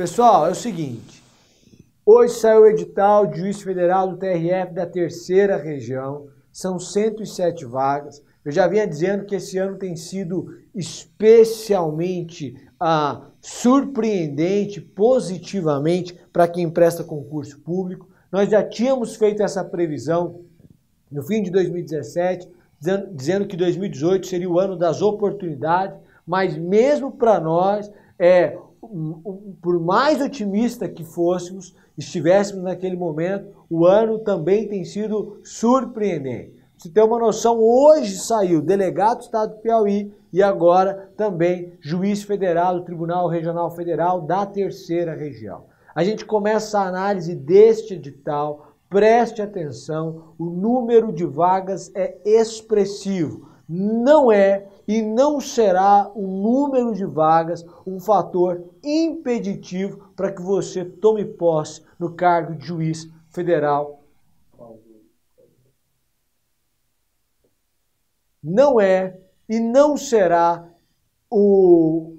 Pessoal, é o seguinte, hoje saiu o edital de juiz federal do TRF da terceira região, são 107 vagas. Eu já vinha dizendo que esse ano tem sido especialmente surpreendente, positivamente, para quem presta concurso público. Nós já tínhamos feito essa previsão no fim de 2017, dizendo que 2018 seria o ano das oportunidades, mas mesmo para nós, por mais otimista que estivéssemos naquele momento, o ano também tem sido surpreendente. Pra você ter uma noção, hoje saiu delegado do Estado do Piauí e agora também juiz federal do Tribunal Regional Federal da terceira região. A gente começa a análise deste edital, preste atenção, o número de vagas é expressivo. Não é e não será o número de vagas um fator impeditivo para que você tome posse no cargo de juiz federal. Não é e não será o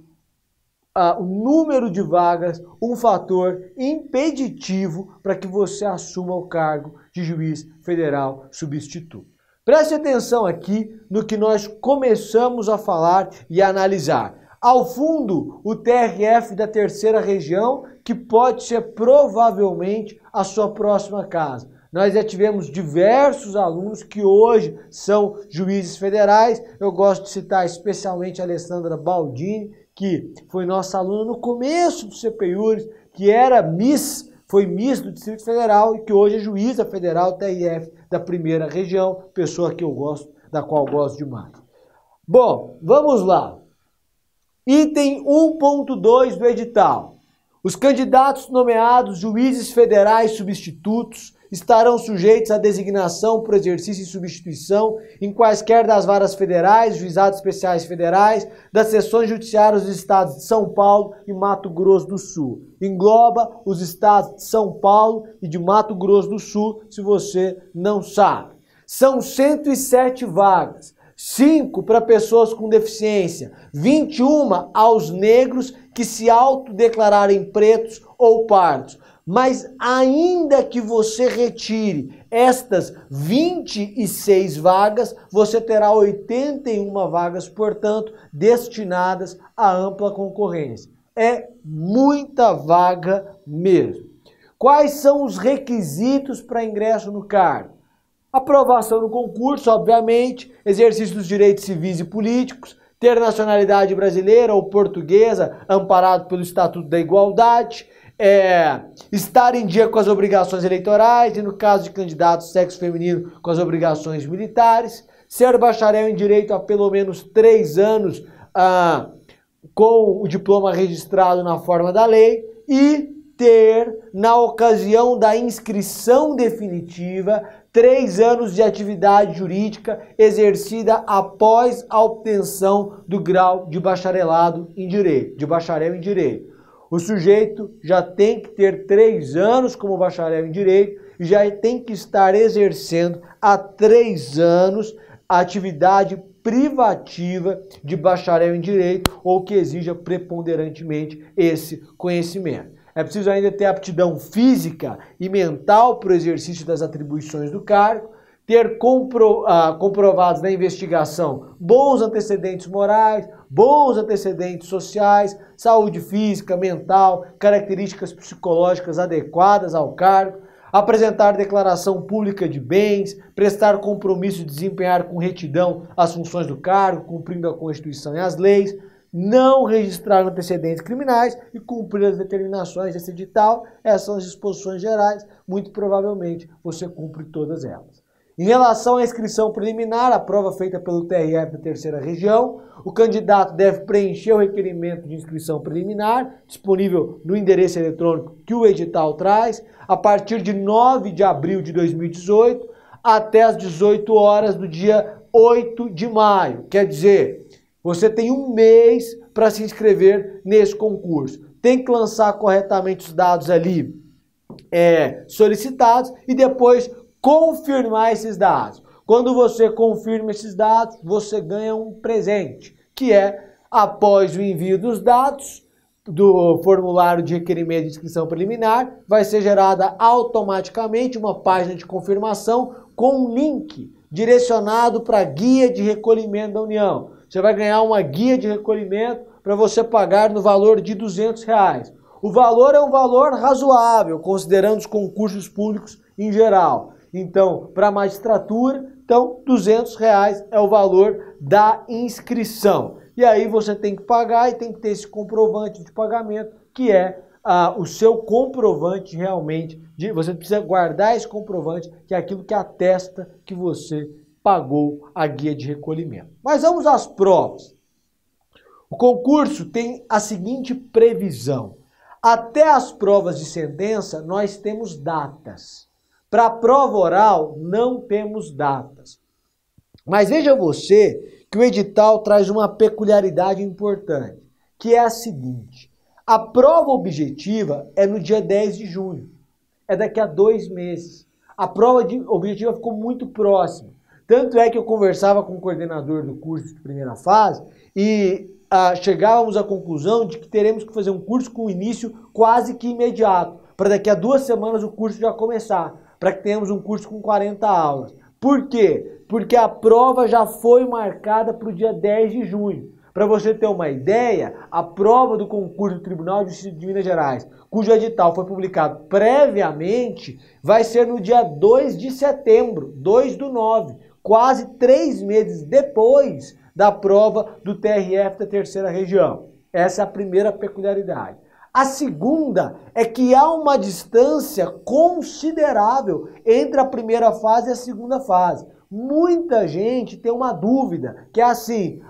número de vagas um fator impeditivo para que você assuma o cargo de juiz federal substituto. Preste atenção aqui no que nós começamos a falar e a analisar. Ao fundo, o TRF da terceira região, que pode ser provavelmente a sua próxima casa. Nós já tivemos diversos alunos que hoje são juízes federais. Eu gosto de citar especialmente a Alessandra Baldini, que foi nossa aluna no começo do CPIURES, que era foi Miss do Distrito Federal e que hoje é juíza federal TRF da primeira região, pessoa que eu gosto, da qual eu gosto demais. Bom, vamos lá. Item 1.2 do edital. Os candidatos nomeados juízes federais substitutos estarão sujeitos à designação por exercício e substituição em quaisquer das varas federais, juizados especiais federais, das seções judiciárias dos estados de São Paulo e Mato Grosso do Sul. Engloba os estados de São Paulo e de Mato Grosso do Sul, se você não sabe. São 107 vagas, 5 para pessoas com deficiência, 21 aos negros que se autodeclararem pretos ou pardos. Mas ainda que você retire estas 26 vagas, você terá 81 vagas, portanto, destinadas à ampla concorrência. É muita vaga mesmo. Quais são os requisitos para ingresso no cargo? Aprovação no concurso, obviamente, exercício dos direitos civis e políticos, ter nacionalidade brasileira ou portuguesa, amparado pelo Estatuto da Igualdade, estar em dia com as obrigações eleitorais e, no caso de candidatos sexo feminino, com as obrigações militares, ser bacharel em direito há pelo menos 3 anos com o diploma registrado na forma da lei e ter, na ocasião da inscrição definitiva, 3 anos de atividade jurídica exercida após a obtenção do grau de bacharelado em direito, de bacharel em direito. O sujeito já tem que ter 3 anos como bacharel em direito e já tem que estar exercendo há 3 anos a atividade privativa de bacharel em direito ou que exija preponderantemente esse conhecimento. É preciso ainda ter aptidão física e mental para o exercício das atribuições do cargo, ter comprovados na investigação bons antecedentes morais, bons antecedentes sociais, saúde física, mental, características psicológicas adequadas ao cargo, apresentar declaração pública de bens, prestar compromisso de desempenhar com retidão as funções do cargo, cumprindo a Constituição e as leis, não registrar antecedentes criminais e cumprir as determinações desse edital. Essas são as disposições gerais, muito provavelmente você cumpre todas elas. Em relação à inscrição preliminar, a prova feita pelo TRF da terceira região, o candidato deve preencher o requerimento de inscrição preliminar, disponível no endereço eletrônico que o edital traz, a partir de 9 de abril de 2018 até as 18 horas do dia 8 de maio. Quer dizer, você tem 1 mês para se inscrever nesse concurso. Tem que lançar corretamente os dados ali solicitados e depois confirmar esses dados. Quando você confirma esses dados, você ganha um presente, que é, após o envio dos dados, do formulário de requerimento de inscrição preliminar, vai ser gerada automaticamente uma página de confirmação com um link direcionado para a guia de recolhimento da União. Você vai ganhar uma guia de recolhimento para você pagar no valor de R$200. O valor é um valor razoável, considerando os concursos públicos em geral. Então, para a magistratura, então R$200 é o valor da inscrição. E aí você tem que pagar e tem que ter esse comprovante de pagamento, que é o seu comprovante realmente. Você precisa guardar esse comprovante, que é aquilo que atesta que você pagou a guia de recolhimento. Mas vamos às provas. O concurso tem a seguinte previsão. Até as provas de sentença, nós temos datas. Para a prova oral, não temos datas. Mas veja você que o edital traz uma peculiaridade importante, que é a seguinte. A prova objetiva é no dia 10 de junho. É daqui a 2 meses. A prova objetiva ficou muito próxima. Tanto é que eu conversava com o coordenador do curso de primeira fase e chegávamos à conclusão de que teremos que fazer um curso com início quase que imediato, para daqui a 2 semanas o curso já começar, para que tenhamos um curso com 40 aulas. Por quê? Porque a prova já foi marcada para o dia 10 de junho. Para você ter uma ideia, a prova do concurso do Tribunal de Justiça de Minas Gerais, cujo edital foi publicado previamente, vai ser no dia 2 de setembro, 2/9, quase 3 meses depois da prova do TRF da terceira região. Essa é a primeira peculiaridade. A segunda é que há uma distância considerável entre a primeira fase e a segunda fase. Muita gente tem uma dúvida, que é assim,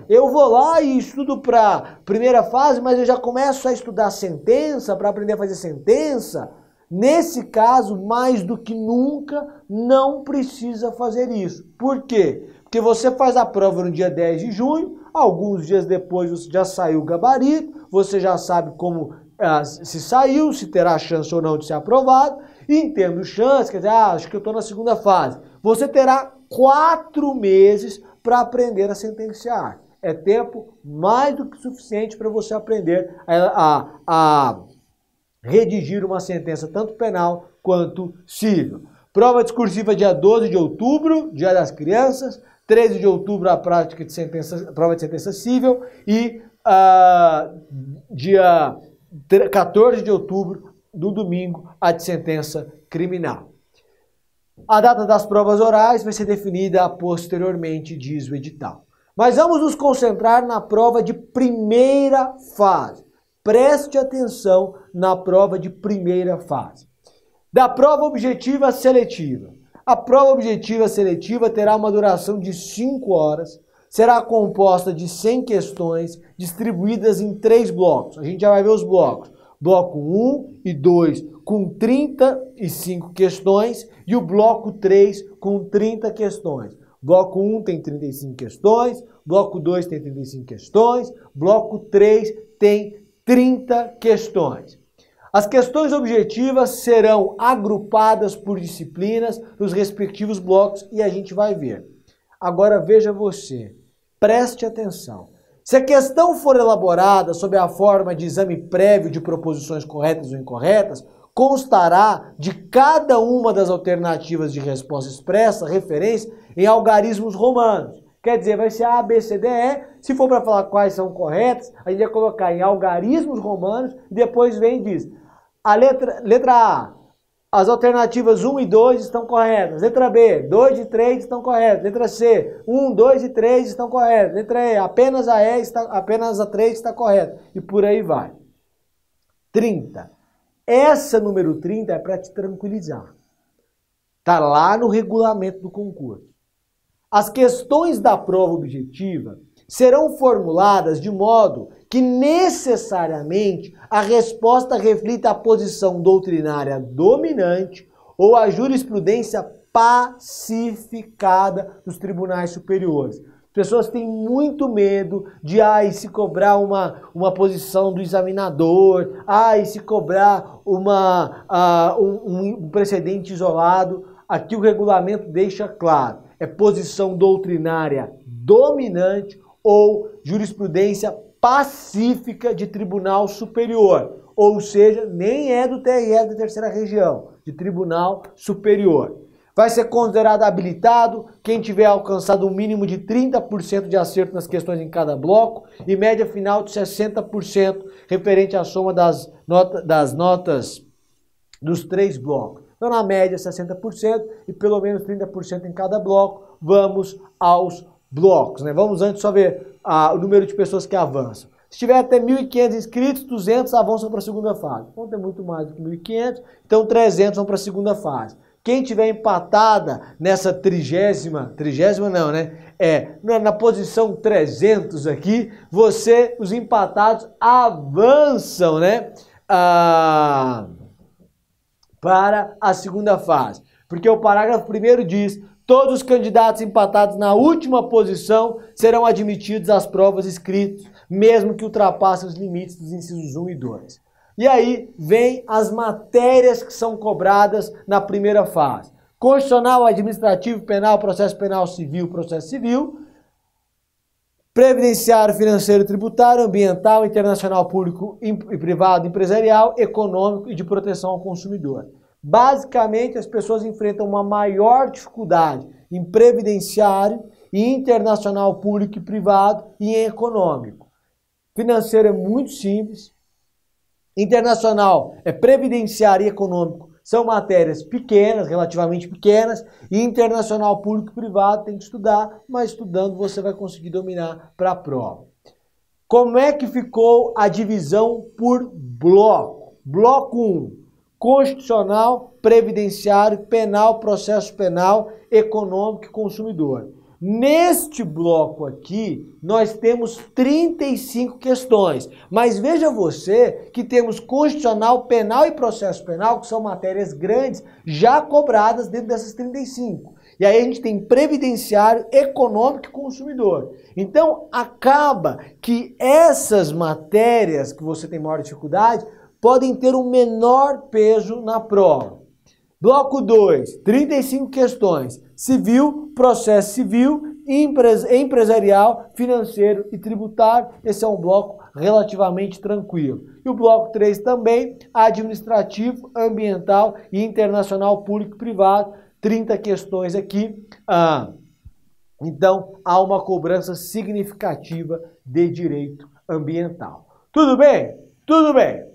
eu vou lá e estudo para primeira fase, mas eu já começo a estudar sentença, para aprender a fazer sentença. Nesse caso, mais do que nunca, não precisa fazer isso. Por quê? Porque você faz a prova no dia 10 de junho, alguns dias depois você já saiu o gabarito, você já sabe como se saiu, se terá chance ou não de ser aprovado, e tendo chance, quer dizer, acho que eu estou na segunda fase, você terá 4 meses para aprender a sentenciar. É tempo mais do que suficiente para você aprender a redigir uma sentença tanto penal quanto civil. Prova discursiva dia 12 de outubro, Dia das Crianças, 13 de outubro a prática de prova de sentença civil e dia 14 de outubro, no domingo, a de sentença criminal. A data das provas orais vai ser definida posteriormente, diz o edital. Mas vamos nos concentrar na prova de primeira fase. Preste atenção na prova de primeira fase. Da prova objetiva seletiva. A prova objetiva seletiva terá uma duração de 5 horas, será composta de 100 questões distribuídas em 3 blocos. A gente já vai ver os blocos. Bloco 1 e 2 com 35 questões e o bloco 3 com 30 questões. Bloco 1 tem 35 questões, bloco 2 tem 35 questões, bloco 3 tem 30 questões. As questões objetivas serão agrupadas por disciplinas nos respectivos blocos e a gente vai ver. Agora veja você, preste atenção. Se a questão for elaborada sob a forma de exame prévio de proposições corretas ou incorretas, constará de cada uma das alternativas de resposta expressa referência em algarismos romanos. Quer dizer, vai ser A, B, C, D, E. Se for para falar quais são corretas, a gente vai colocar em algarismos romanos e depois vem e diz: a letra A, as alternativas 1 e 2 estão corretas. Letra B, 2 e 3 estão corretas. Letra C, 1, 2 e 3 estão corretas. Letra E, apenas a 3 está correta. E por aí vai. 30. Essa número 30 é para te tranquilizar. Está lá no regulamento do concurso. As questões da prova objetiva serão formuladas de modo que necessariamente a resposta reflita a posição doutrinária dominante ou a jurisprudência pacificada dos tribunais superiores. As pessoas têm muito medo de se cobrar uma posição do examinador, se cobrar um precedente isolado. Aqui o regulamento deixa claro. É posição doutrinária dominante ou jurisprudência pacífica de tribunal superior, ou seja, nem é do TRE da terceira região, de tribunal superior. Vai ser considerado habilitado quem tiver alcançado um mínimo de 30% de acerto nas questões em cada bloco e média final de 60% referente à soma das notas dos 3 blocos. Então, na média, 60% e pelo menos 30% em cada bloco. Vamos aos blocos, né? Vamos antes só ver o número de pessoas que avançam. Se tiver até 1.500 inscritos, 200 avançam para a segunda fase. Vão ter muito mais do que 1.500, então 300 vão para a segunda fase. Quem tiver empatada nessa trigésima não, né? Na posição 300 aqui, os empatados avançam, né? Para a segunda fase. Porque o parágrafo 1º diz: todos os candidatos empatados na última posição serão admitidos às provas escritas, mesmo que ultrapassem os limites dos incisos 1 e 2. E aí vem as matérias que são cobradas na primeira fase. Constitucional, administrativo, penal, processo penal, civil, processo civil, previdenciário, financeiro, tributário, ambiental, internacional, público e privado, empresarial, econômico e de proteção ao consumidor. Basicamente, as pessoas enfrentam uma maior dificuldade em previdenciário, em internacional, público e privado e em econômico. Financeiro é muito simples. Internacional é previdenciário e econômico, são matérias pequenas, relativamente pequenas, e internacional, público e privado tem que estudar, mas estudando você vai conseguir dominar para a prova. Como é que ficou a divisão por bloco? Bloco 1, constitucional, previdenciário, penal, processo penal, econômico e consumidor. Neste bloco aqui, nós temos 35 questões, mas veja você que temos constitucional, penal e processo penal, que são matérias grandes, já cobradas dentro dessas 35. E aí a gente tem previdenciário, econômico e consumidor. Então, acaba que essas matérias que você tem maior dificuldade podem ter um menor peso na prova. Bloco 2, 35 questões. Civil, processo civil, empresarial, financeiro e tributário. Esse é um bloco relativamente tranquilo. E o bloco 3 também, administrativo, ambiental e internacional, público e privado. 30 questões aqui. Então, há uma cobrança significativa de direito ambiental. Tudo bem? Tudo bem.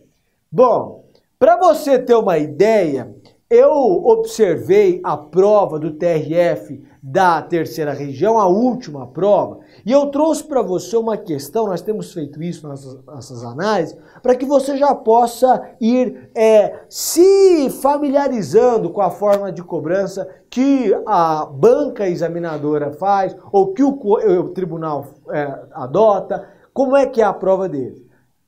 Bom, para você ter uma ideia, eu observei a prova do TRF da terceira região, a última prova, e eu trouxe para você uma questão, nós temos feito isso nas nossas análises, para que você já possa ir se familiarizando com a forma de cobrança que a banca examinadora faz, ou que o tribunal adota, como é que é a prova dele.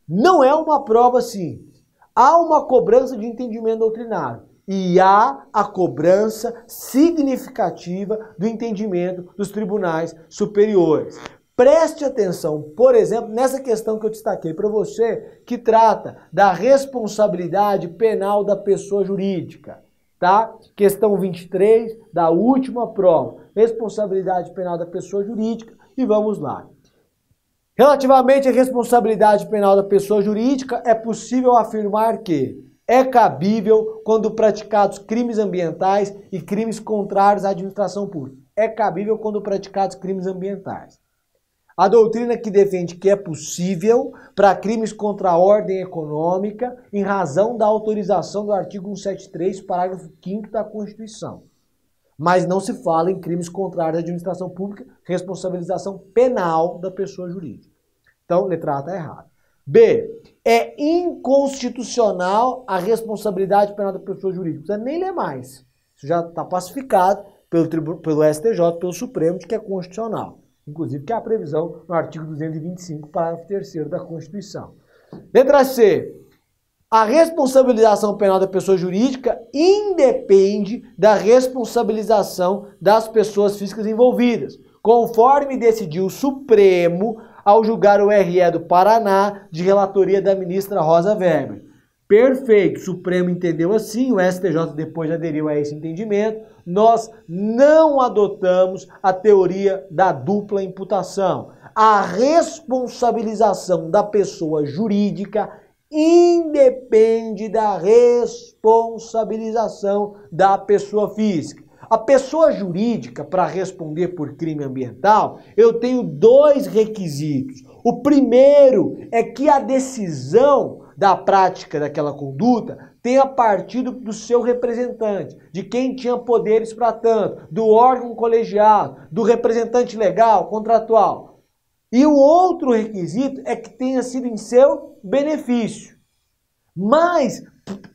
Não é uma prova simples, há uma cobrança de entendimento doutrinário. E há a cobrança significativa do entendimento dos tribunais superiores. Preste atenção, por exemplo, nessa questão que eu destaquei para você, que trata da responsabilidade penal da pessoa jurídica, tá? Questão 23 da última prova, responsabilidade penal da pessoa jurídica, e vamos lá. Relativamente à responsabilidade penal da pessoa jurídica, é possível afirmar que é cabível quando praticados crimes ambientais e crimes contrários à administração pública. É cabível quando praticados crimes ambientais. A doutrina que defende que é possível para crimes contra a ordem econômica em razão da autorização do artigo 173, parágrafo 5º da Constituição. Mas não se fala em crimes contrários à administração pública, responsabilização penal da pessoa jurídica. Então, letra A está errada. B. É inconstitucional a responsabilidade penal da pessoa jurídica. Não precisa nem ler mais. Isso já está pacificado pelo STJ, pelo Supremo, de que é constitucional. Inclusive, que é a previsão no artigo 225, parágrafo 3º da Constituição. Letra C. A responsabilização penal da pessoa jurídica independe da responsabilização das pessoas físicas envolvidas, conforme decidiu o Supremo ao julgar o RE do Paraná de relatoria da ministra Rosa Weber. Perfeito, o Supremo entendeu assim, o STJ depois aderiu a esse entendimento. Nós não adotamos a teoria da dupla imputação. A responsabilização da pessoa jurídica independe da responsabilização da pessoa física. A pessoa jurídica, para responder por crime ambiental, eu tenho dois requisitos. O primeiro é que a decisão da prática daquela conduta tenha partido do seu representante, de quem tinha poderes para tanto, do órgão colegiado, do representante legal, contratual. E o outro requisito é que tenha sido em seu benefício. Mas,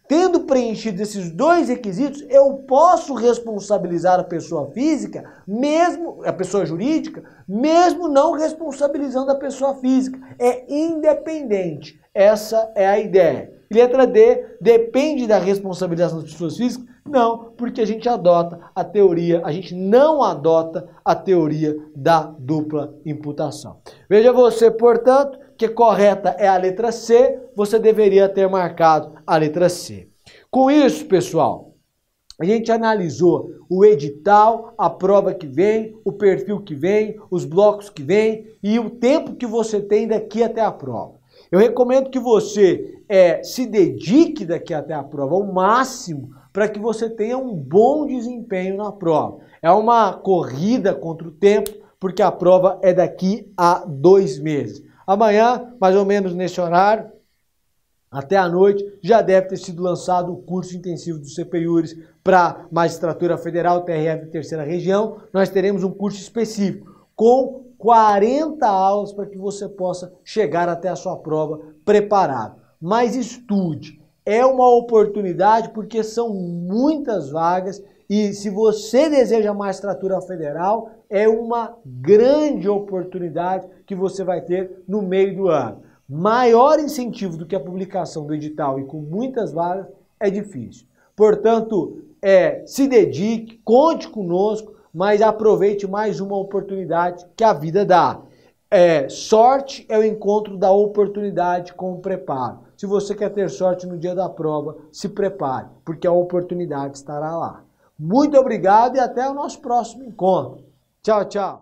tendo preenchido esses dois requisitos, eu posso responsabilizar a pessoa física, mesmo a pessoa jurídica, mesmo não responsabilizando a pessoa física. É independente. Essa é a ideia. Letra D, depende da responsabilização das pessoas físicas? Não, porque a gente não adota a teoria da dupla imputação. Veja você, portanto, que correta é a letra C, você deveria ter marcado a letra C. Com isso, pessoal, a gente analisou o edital, a prova que vem, o perfil que vem, os blocos que vem e o tempo que você tem daqui até a prova. Eu recomendo que você se dedique daqui até a prova ao máximo para que você tenha um bom desempenho na prova. É uma corrida contra o tempo, porque a prova é daqui a 2 meses. Amanhã, mais ou menos nesse horário, até a noite, já deve ter sido lançado o curso intensivo do CPIURES para Magistratura Federal, TRF Terceira Região. Nós teremos um curso específico com 40 aulas para que você possa chegar até a sua prova preparado. Mas estude, é uma oportunidade porque são muitas vagas e se você deseja Magistratura Federal, é uma grande oportunidade que você vai ter no meio do ano. Maior incentivo do que a publicação do edital e com muitas vagas é difícil. Portanto, se dedique, conte conosco, mas aproveite mais uma oportunidade que a vida dá. Sorte é o encontro da oportunidade com o preparo. Se você quer ter sorte no dia da prova, se prepare, porque a oportunidade estará lá. Muito obrigado e até o nosso próximo encontro. Tchau, tchau.